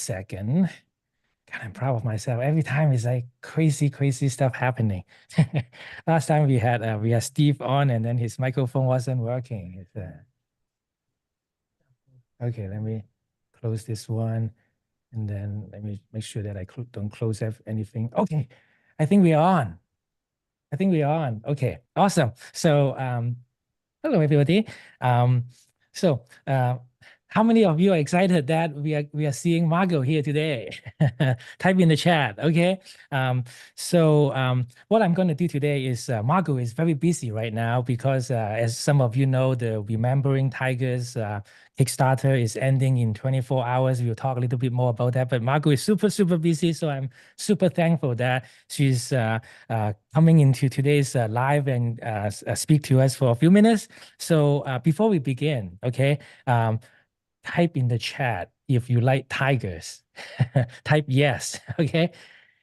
second. God, I'm proud of myself. Every time it's like crazy, crazy stuff happening. Last time we had Steve on, and then his microphone wasn't working. Okay, let me close this one, and then let me make sure that I don't close anything. Okay, I think we are on. I think we are on. Okay, awesome. So, hello everybody. Um, so, how many of you are excited that we are seeing Margo here today? Type in the chat, okay? What I'm going to do today is Margo is very busy right now because, as some of you know, the Remembering Tigers Kickstarter is ending in 24 hours. We'll talk a little bit more about that. But Margo is super, super busy, so I'm super thankful that she's coming into today's live and speak to us for a few minutes. So before we begin, okay, type in the chat if you like tigers. Type yes, okay?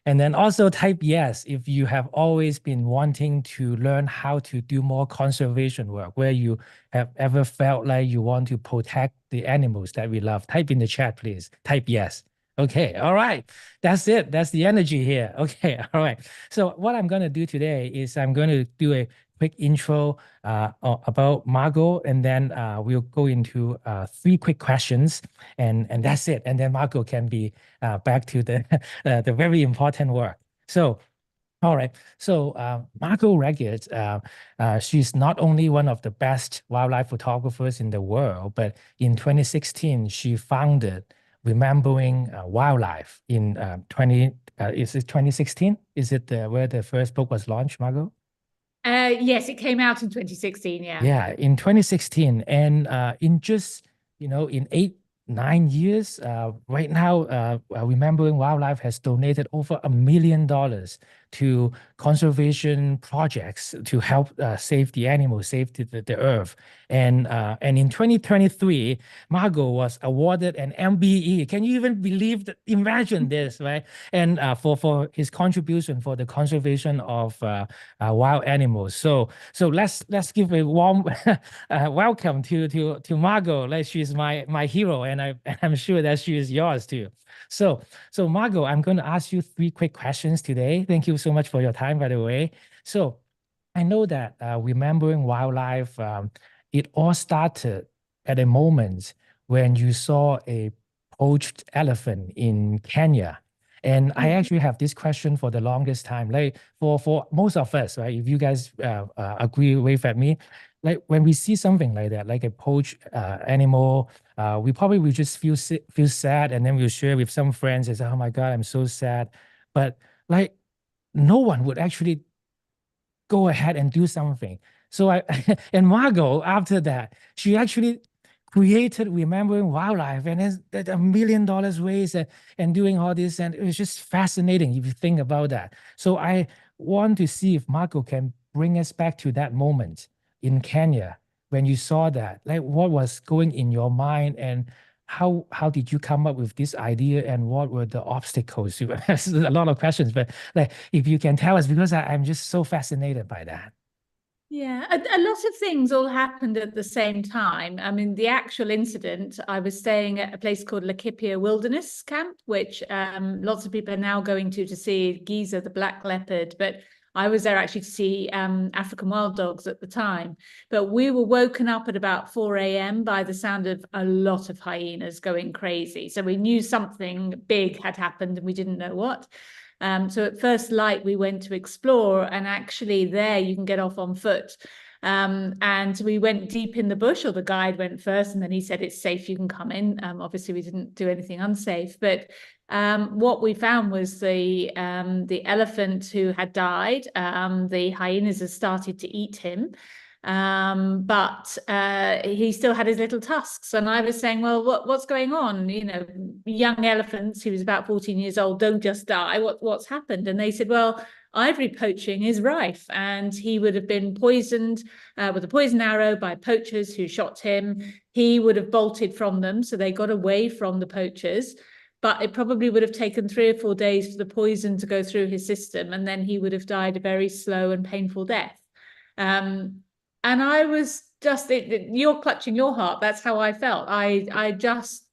And then also type yes if you have always been wanting to learn how to do more conservation work, where you have ever felt like you want to protect the animals that we love. Type in the chat, please. Type yes. Okay, all right. That's it. That's the energy here. Okay, all right. So what I'm going to do today is I'm going to do a quick intro about Margo, and then we'll go into 3 quick questions, and that's it. And then Margo can be back to the very important work. So, all right. So Margot Raggett, she's not only one of the best wildlife photographers in the world, but in 2016, she founded Remembering Wildlife in is it 2016? Is it where the first book was launched, Margot? Yes, it came out in 2016, yeah. Yeah, in 2016. And in just, in 8, 9 years, right now, Remembering Wildlife has donated over $1 million to conservation projects to help save the animals, save the earth. And in 2023, Margo was awarded an MBE. Can you even believe that? Imagine this, right? And for his contribution for the conservation of wild animals. So let's give a warm welcome to Margo. Like, she's my hero, and I'm sure that she is yours too. So Margo, I'm going to ask you 3 quick questions today. Thank you so much for your time, by the way. So I know that Remembering Wildlife, it all started at a moment when you saw a poached elephant in Kenya. And I actually have this question for the longest time. Like, for most of us, right? If you guys agree, wave at me. Like, when we see something like that, like a poached animal, we probably will just feel sad, and then we'll share with some friends and say, "Oh my God, I'm so sad." But like, no one would actually go ahead and do something. So and Margot, after that, she actually created Remembering Wildlife, and it's $1 million raised, and doing all this, and it was just fascinating if you think about that. So I want to see if Margot can bring us back to that moment in Kenya when you saw that. Like, what was going in your mind, and how did you come up with this idea, and what were the obstacles? There's a lot of questions, but like, if you can tell us, because I'm just so fascinated by that. Yeah, a lot of things all happened at the same time. I mean, the actual incident, I was staying at a place called Laikipia Wilderness Camp, which lots of people are now going to see Giza, the black leopard. But I was there actually to see African wild dogs at the time. But we were woken up at about 4 a.m. by the sound of a lot of hyenas going crazy. So we knew something big had happened, and we didn't know what. So at first light, we went to explore, and actually there you can get off on foot. And we went deep in the bush, or the guide went first, and then he said, "It's safe, you can come in." Obviously, we didn't do anything unsafe, but what we found was the elephant who had died. The hyenas had started to eat him. But he still had his little tusks, and I was saying, well, what's going on? Young elephants, he was about 14 years old, don't just die. What's happened? And they said, well, ivory poaching is rife, and he would have been poisoned with a poison arrow by poachers who shot him. He would have bolted from them, so they got away from the poachers, but it probably would have taken 3 or 4 days for the poison to go through his system, and then he would have died a very slow and painful death. And I was just, you're clutching your heart. That's how I felt. I just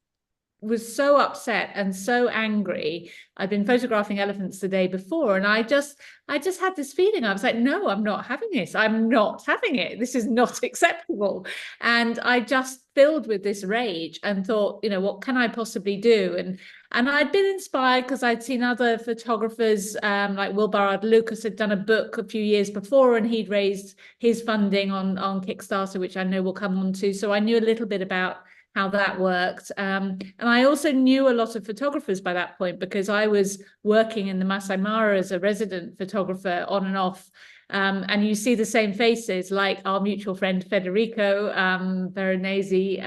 was so upset and so angry. I'd been photographing elephants the day before, and I just had this feeling. I was like, no, I'm not having this. I'm not having it. This is not acceptable. And I just filled with this rage and thought, you know, what can I possibly do? And I'd been inspired because I'd seen other photographers, like Will Barrard Lucas had done a book a few years before, and he'd raised his funding on Kickstarter, which I know we'll come on to. So I knew a little bit about how that worked. And I also knew a lot of photographers by that point, because I was working in the Masai Mara as a resident photographer on and off. And you see the same faces, like our mutual friend Federico Veronese.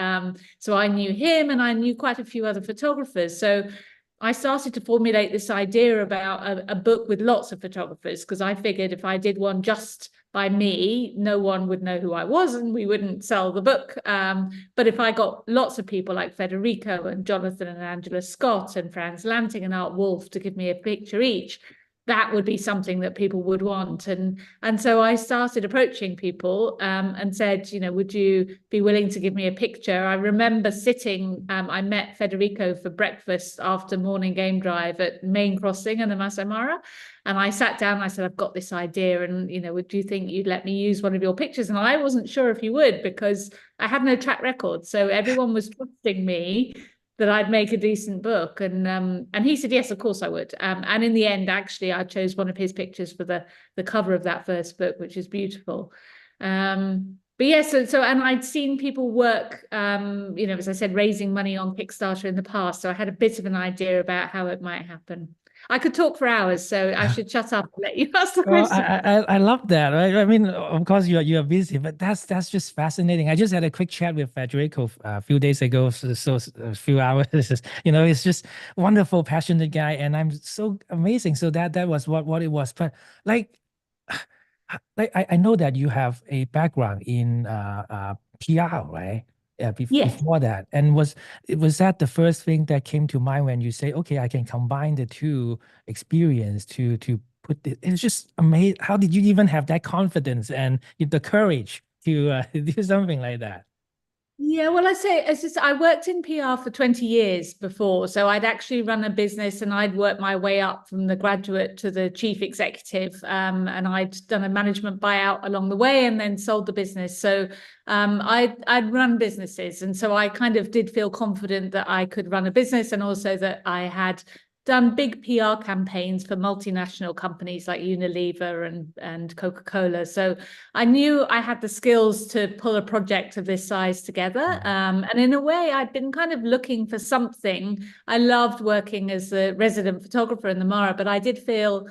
So I knew him, and I knew quite a few other photographers. So I started to formulate this idea about a book with lots of photographers, because I figured if I did one just by me, no one would know who I was and we wouldn't sell the book. But if I got lots of people like Federico and Jonathan and Angela Scott and Franz Lanting and Art Wolf to give me a picture each, that would be something that people would want. And so I started approaching people and said, you know, would you be willing to give me a picture? I remember sitting, I met Federico for breakfast after morning game drive at Main Crossing in the Masai Mara. And I sat down and I said, I've got this idea, and, you know, would you think you'd let me use one of your pictures? And I wasn't sure if you would, because I had no track record. So everyone was trusting me that I'd make a decent book. And he said, yes, of course I would. And in the end, actually, I chose one of his pictures for the cover of that first book, which is beautiful. But yes, so and I'd seen people work, you know, as I said, raising money on Kickstarter in the past. So I had a bit of an idea about how it might happen. I could talk for hours, so I should shut up and let you ask the Well, question. I love that. Right? I mean, of course you're busy, but that's just fascinating. I just had a quick chat with Federico a few days ago, so a few hours. You know, it's just wonderful, passionate guy, and I'm so amazing. So that was what it was. But like, I know that you have a background in PR, right? Yes. Before that, and was that the first thing that came to mind when you say, okay, I can combine the two experience to put it? It's just amazing. How did you even have that confidence and the courage to do something like that? Yeah, well, I worked in PR for 20 years before. So I'd actually run a business, and I'd worked my way up from the graduate to the chief executive. And I'd done a management buyout along the way and then sold the business. So I'd run businesses. And so I kind of did feel confident that I could run a business, and also that I had done big PR campaigns for multinational companies like Unilever and Coca-Cola. So I knew I had the skills to pull a project of this size together. And in a way, I'd been kind of looking for something. I loved working as a resident photographer in the Mara, but I did feel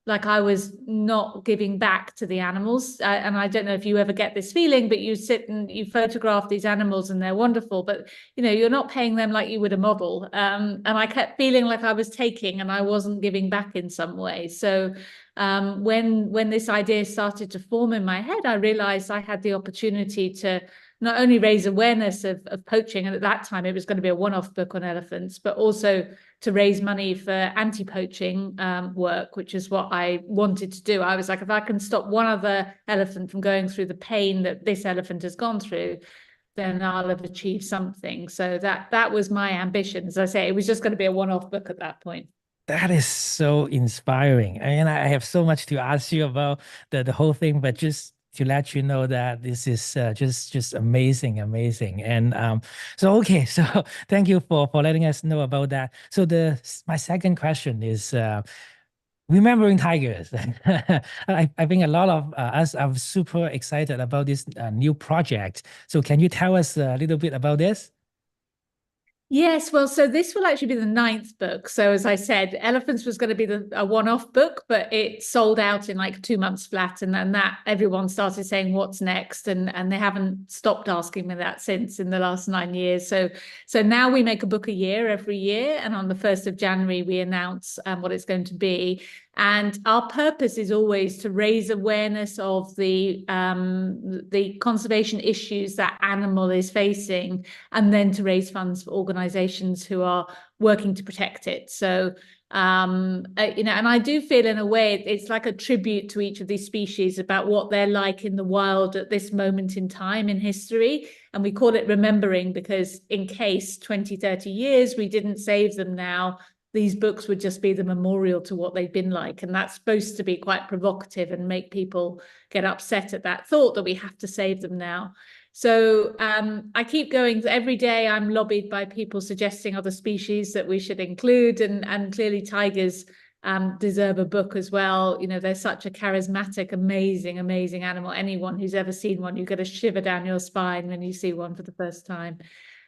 like I was not giving back to the animals. And I don't know if you ever get this feeling, but you sit and you photograph these animals and they're wonderful, but you know, you're not paying them like you would a model. And I kept feeling like I was taking and I wasn't giving back in some way. So when this idea started to form in my head, I realized I had the opportunity to not only raise awareness of poaching, and at that time it was going to be a one-off book on elephants, but also to raise money for anti-poaching work, which is what I wanted to do. I was like, if I can stop one other elephant from going through the pain that this elephant has gone through, then I'll have achieved something. So that was my ambition. As I say, it was just going to be a one-off book at that point. That is so inspiring. And I have so much to ask you about the whole thing, but just to let you know that this is just amazing, amazing. And so okay, so thank you for letting us know about that. So my second question is remembering tigers. I think a lot of us are super excited about this new project. So can you tell us a little bit about this? Yes, well, so this will actually be the ninth book. So as I said, Elephants was going to be a one-off book, but it sold out in like 2 months flat. And then that everyone started saying, what's next? And they haven't stopped asking me that since in the last 9 years. So now we make a book a year every year. And on the 1st of January, we announce what it's going to be. And our purpose is always to raise awareness of the conservation issues that animal is facing, and then to raise funds for organizations who are working to protect it. So, you know, and I do feel in a way it's like a tribute to each of these species about what they're like in the wild at this moment in time in history. And we call it remembering because in case 20, 30 years we didn't save them now, these books would just be the memorial to what they've been like. And that's supposed to be quite provocative and make people get upset at that thought that we have to save them now. So I keep going. Every day I'm lobbied by people suggesting other species that we should include. And clearly tigers deserve a book as well. You know, they're such a charismatic, amazing, amazing animal. Anyone who's ever seen one, you get a shiver down your spine when you see one for the first time.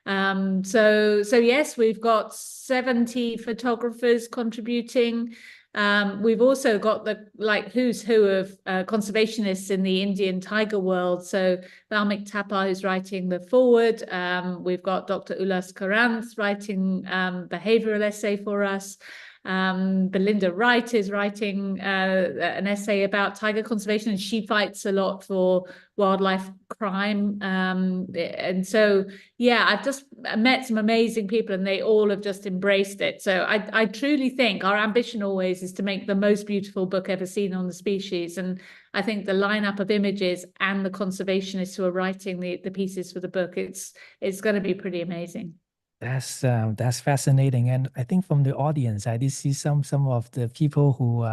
So yes, we've got 70 photographers contributing. We've also got the who's who of conservationists in the Indian tiger world. So Valmik Thapar, who's writing the foreword. We've got Dr. Ulas Karanth writing behavioral essay for us. Belinda Wright is writing an essay about tiger conservation, and she fights a lot for wildlife crime. And so, yeah, I've just met some amazing people and they all have just embraced it. So I truly think our ambition always is to make the most beautiful book ever seen on the species. And I think the lineup of images and the conservationists who are writing the pieces for the book, it's going to be pretty amazing. That's fascinating, and I think from the audience, I did see some of the people who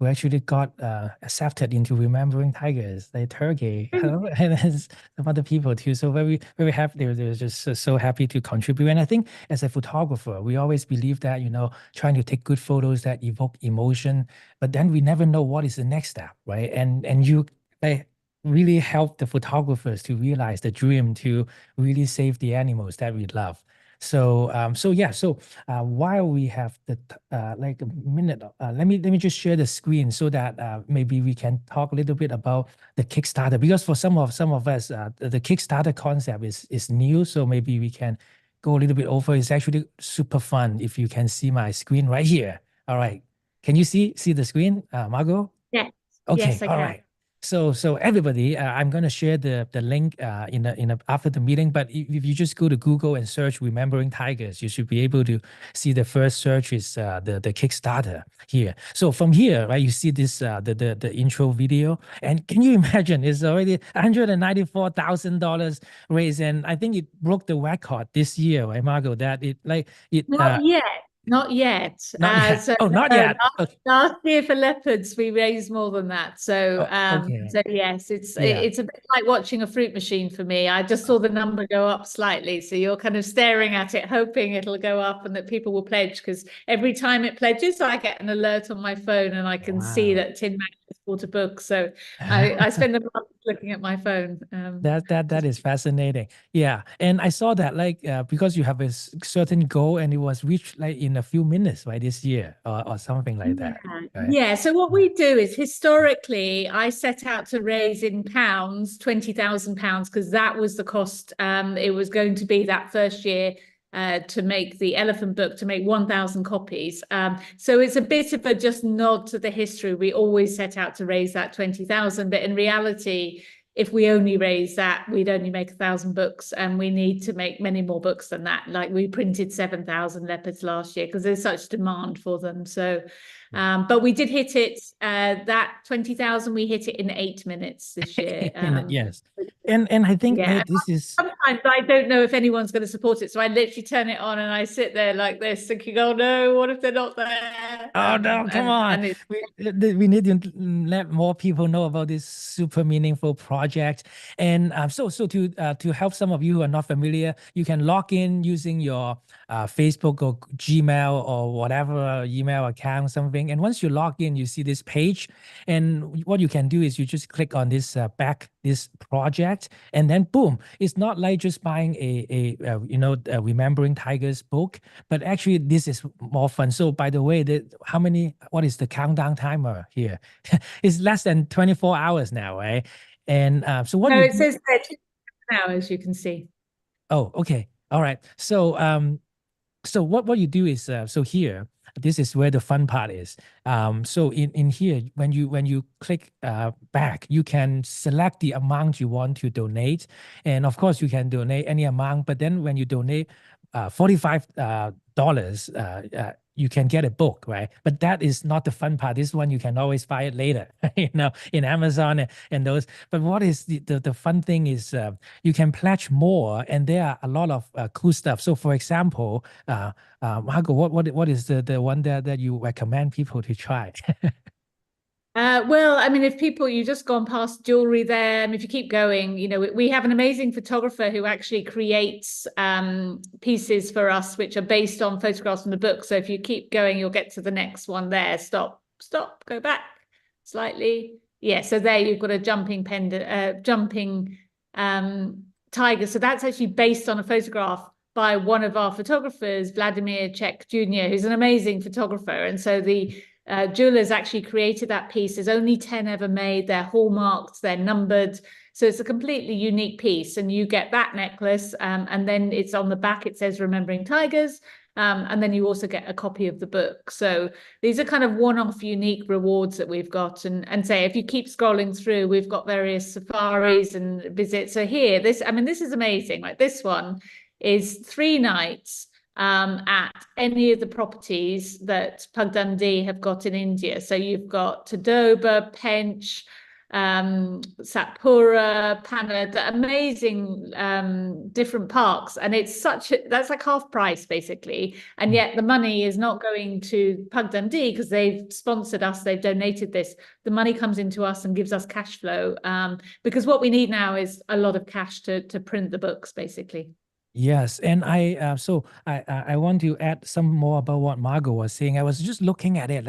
actually got accepted into remembering tigers, like Turkey, and then some other people too. So very happy. They're just so happy to contribute. And I think as a photographer, we always believe that trying to take good photos that evoke emotion, but then we never know what is the next step, right? And you really help the photographers to realize the dream to really save the animals that we love. So while we have the like a minute, let me just share the screen so that maybe we can talk a little bit about the Kickstarter, because for some of us the Kickstarter concept is new, so maybe we can go a little bit over. It's actually super fun if you can see my screen right here. All right, can you see the screen, Margo? Yes. Okay. Yes, I all can. right. So everybody, I'm going to share the link after the meeting. But if you just go to Google and search "Remembering Tigers," you should be able to see the first search is the Kickstarter here. So from here, right, you see this the intro video, and can you imagine? It's already $194,000 raised, and I think it broke the record this year, right, Margo? That Not yet. Not yet. Not yet. So Not yet. Okay. last year for leopards, we raised more than that. So Okay. so yes, it's Yeah. a bit like watching a fruit machine for me. I just saw the number go up slightly. So you're kind of staring at it, hoping it'll go up and that people will pledge, because every time it pledges, I get an alert on my phone and I can see that Tin Man has bought a book. So I spend a month looking at my phone. That is fascinating. Yeah, and I saw that because you have a certain goal and it was reached like in a few minutes, right, this year or something like that. Right? Yeah. So what we do is historically, I set out to raise in pounds, £20,000, because that was the cost. It was going to be that first year to make the elephant book, to make 1,000 copies. So it's a bit of a just nod to the history. We always set out to raise that 20,000, but in reality, if we only raise that, we'd only make 1,000 books, and we need to make many more books than that. Like we printed 7,000 leopards last year because there's such demand for them. So, but we did hit it, that 20,000, we hit it in 8 minutes this year. Yes. And I think this is... Sometimes I don't know if anyone's going to support it. So I literally turn it on and I sit there like this thinking, oh no, what if they're not there? Oh no, come on. We need to let more people know about this super meaningful project. And so to help some of you who are not familiar, you can log in using your Facebook or Gmail or whatever email account, something. And once you log in, you see this page. And what you can do is you just click on this this project, and then boom, it's not like just buying a Remembering Tigers book, but actually this is more fun. So by the way, what is the countdown timer here? It's less than 24 hours now, right? And so what it says 13 hours, you can see. Oh, okay. All right. So So what you do is so here, this is where the fun part is. So in here, when you click back, you can select the amount you want to donate, and of course you can donate any amount. But then when you donate $45 you can get a book, right? But that is not the fun part. This one you can always buy it later, in Amazon and those. But what is the fun thing is you can pledge more, and there are a lot of cool stuff. So for example, Margo, what is the one that you recommend people to try? Well, I mean, if people, you just gone past jewelry there, and if you keep going, we have an amazing photographer who actually creates pieces for us, which are based on photographs from the book. So if you keep going, you'll get to the next one there. Stop, go back slightly. Yeah, so there you've got a jumping tiger. So that's actually based on a photograph by one of our photographers, Vladimir Czech Jr., who's an amazing photographer. And so the jewelers actually created that piece. There's only 10 ever made. They're hallmarked, they're numbered. So it's a completely unique piece. And you get that necklace. And then it's on the back, it says Remembering Tigers. And then you also get a copy of the book. So these are kind of one-off unique rewards that we've got. And say, if you keep scrolling through, we've got various safaris and visits. So here, this is amazing. Like this one is 3 nights at any of the properties that Pug Dundee have got in India. So you've got Tadoba, Pench, Satpura, Panna, amazing different parks. And it's that's like half price basically. And yet the money is not going to Pug Dundee because they've sponsored us, they've donated this. The money comes into us and gives us cash flow because what we need now is a lot of cash to print the books basically. Yes, and I want to add some more about what Margot was saying. I was just looking at it,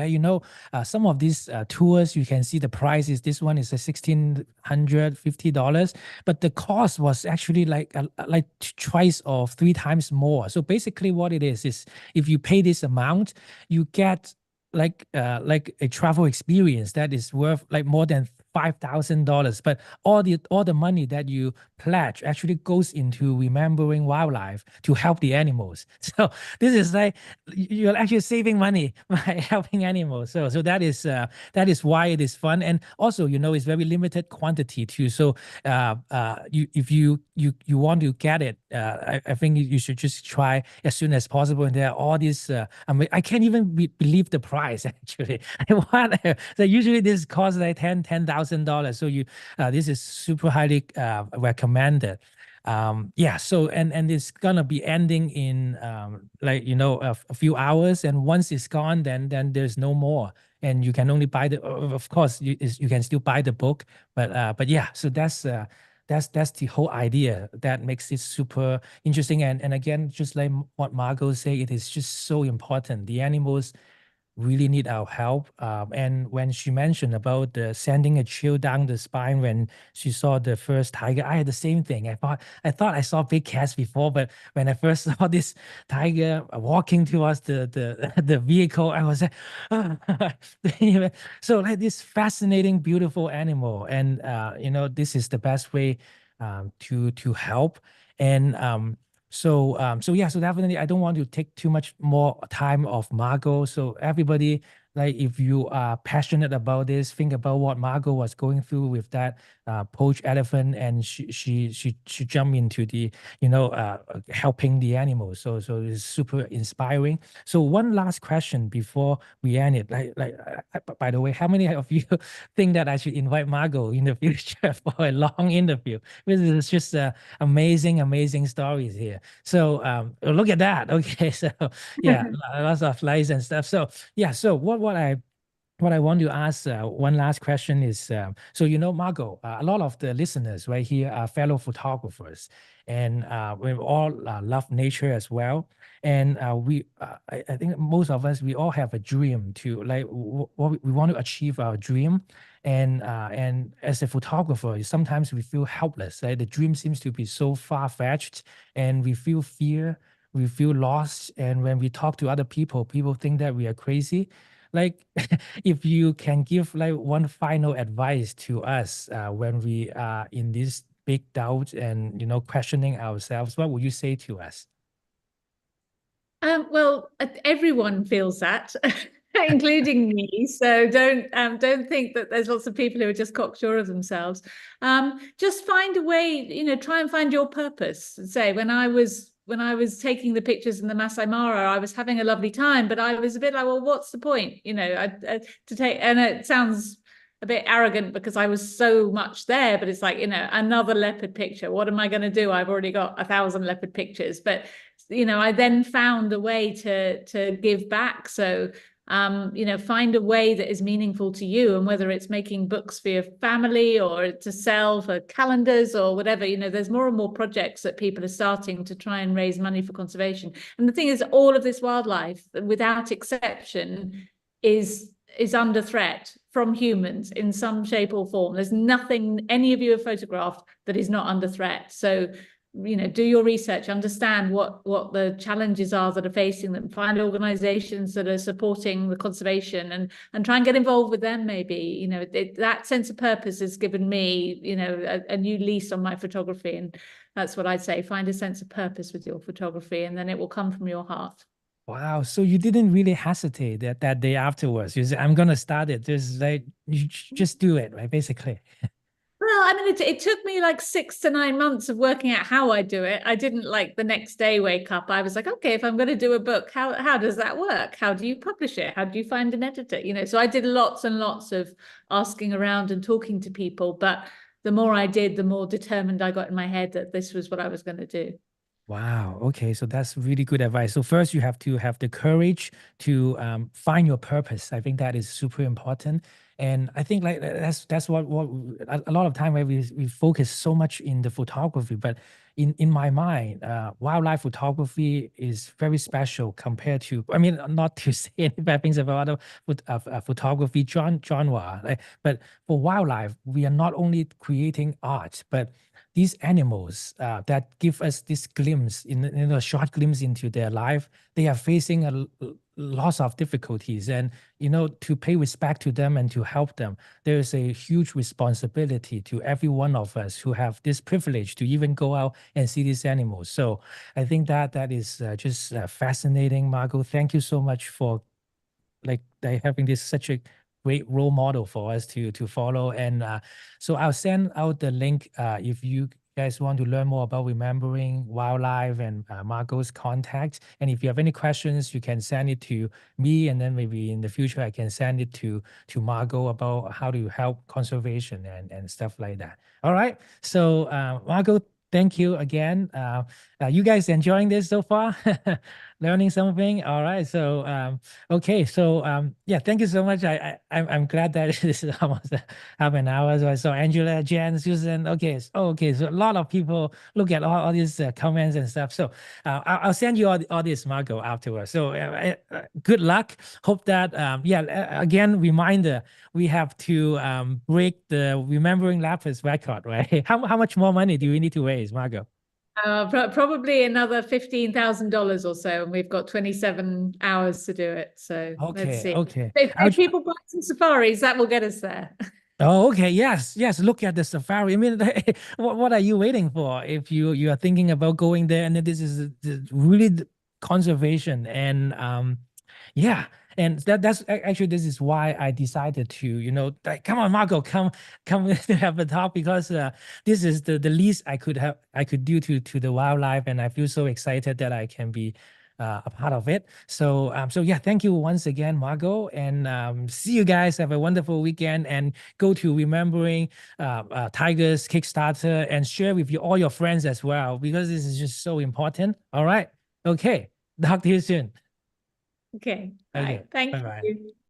some of these tours you can see the price is this one is a $1,650, but the cost was actually like twice or 3 times more. So basically, what it is if you pay this amount, you get like a travel experience that is worth like more than $5,000, but all the money that you pledge actually goes into remembering wildlife to help the animals. So this is like you're actually saving money by helping animals. So that is why it is fun, and also it's very limited quantity too. So if you want to get it, I think you should just try as soon as possible. And there are all these. I can't even believe the price actually. So usually this costs like $10,000. So this is super highly recommended. Yeah. So and it's gonna be ending in a few hours, and once it's gone, then there's no more, and you can only buy of course you can still buy the book, but yeah. So that's the whole idea that makes it super interesting, and again, just like what Margot said, it is just so important. The animals really need our help. And when she mentioned about sending a chill down the spine when she saw the first tiger, I had the same thing. I thought I saw big cats before, but when I first saw this tiger walking towards the vehicle, I was like, so like this fascinating, beautiful animal, and this is the best way to help. And so yeah, so definitely I don't want to take too much more time of Margot. So everybody, like if you are passionate about this, think about what Margot was going through with that poached elephant, and she jumped into the helping the animals. So it's super inspiring. So one last question before we end it. By the way, how many of you think that I should invite Margot in the future for a long interview? Because it's just amazing stories here. So look at that. Okay, so yeah, lots of likes and stuff. So yeah, so what I want to ask one last question is, so Margot, a lot of the listeners right here are fellow photographers, and we all love nature as well. And I think most of us, we all have a dream to like what we want to achieve our dream. And as a photographer, sometimes we feel helpless. Right? The dream seems to be so far-fetched, and we feel fear, we feel lost. And when we talk to other people, people think that we are crazy. Like, if you can give like one final advice to us when we are in this big doubt and questioning ourselves, what would you say to us? Well, everyone feels that, including me. So don't think that there's lots of people who are just cocksure of themselves. Just find a way, try and find your purpose. Say when I was taking the pictures in the Masai Mara, I was having a lovely time, but I was a bit like, well, what's the point? To take, and it sounds a bit arrogant because I was so much there, but it's like, another leopard picture. What am I going to do? I've already got 1,000 leopard pictures, but I then found a way to give back. So find a way that is meaningful to you, and whether it's making books for your family or to sell for calendars or whatever, there's more and more projects that people are starting to try and raise money for conservation. And the thing is, all of this wildlife, without exception, is under threat from humans in some shape or form. There's nothing any of you have photographed that is not under threat. So do your research, understand what the challenges are that are facing them, find organizations that are supporting the conservation, and try and get involved with them. Maybe that sense of purpose has given me a new lease on my photography, and that's what I'd say. Find a sense of purpose with your photography, and then it will come from your heart. Wow. So you didn't really hesitate that day afterwards. You said, I'm going to start it. Just like, you just do it, right? Basically. Well, I mean, it took me like 6 to 9 months of working out how I do it. I didn't like the next day wake up. I was like, okay, if I'm going to do a book, how does that work? How do you publish it? How do you find an editor? So I did lots and lots of asking around and talking to people. But the more I did, the more determined I got in my head that this was what I was going to do. Wow. Okay. So that's really good advice. So first, you have to have the courage to find your purpose. I think that is super important. And I think like that's what a lot of time where we focus so much in the photography, but in my mind, wildlife photography is very special compared to. I mean, not to say any bad things about other photography genre, like, but for wildlife, we are not only creating art, but these animals that give us this glimpse in a short glimpse into their life, they are facing lots of difficulties, and to pay respect to them and to help them, there is a huge responsibility to every one of us who have this privilege to even go out and see these animals. So I think that is just fascinating. Margot, thank you so much for like having this such a great role model for us to follow. And so I'll send out the link if you guys want to learn more about remembering wildlife and Margot's contacts. And if you have any questions, you can send it to me, and then maybe in the future I can send it to Margot about how to help conservation and stuff like that. All right. So Margot, thank you again. You guys enjoying this so far? Learning something? All right. So okay. So yeah, thank you so much. I'm glad that this is almost half an hour. So Angela, Jen, Susan. Okay. Okay. So a lot of people look at all these comments and stuff. So I'll send you all this, Margot, afterwards. So good luck. Hope that yeah. Again, reminder: we have to break the Remembering Lapis record, right? How much more money do we need to raise, Margot? Probably another $15,000 or so, and we've got 27 hours to do it. So let's see. Okay. If people buy some safaris, that will get us there. Oh, okay. Yes. Look at the safari. I mean, what are you waiting for? If you are thinking about going there, and this is really conservation, and yeah, and that's actually, this is why I decided to like, come on, Margot, come to have a talk, because this is the least I could do to the wildlife, and I feel so excited that I can be a part of it. So yeah, thank you once again, Margot, and see you guys. Have a wonderful weekend, and go to Remembering Tigers Kickstarter and share with all your friends as well, because this is just so important. All right. Okay. Talk to you soon. Okay. Okay. Thank Bye-bye. you.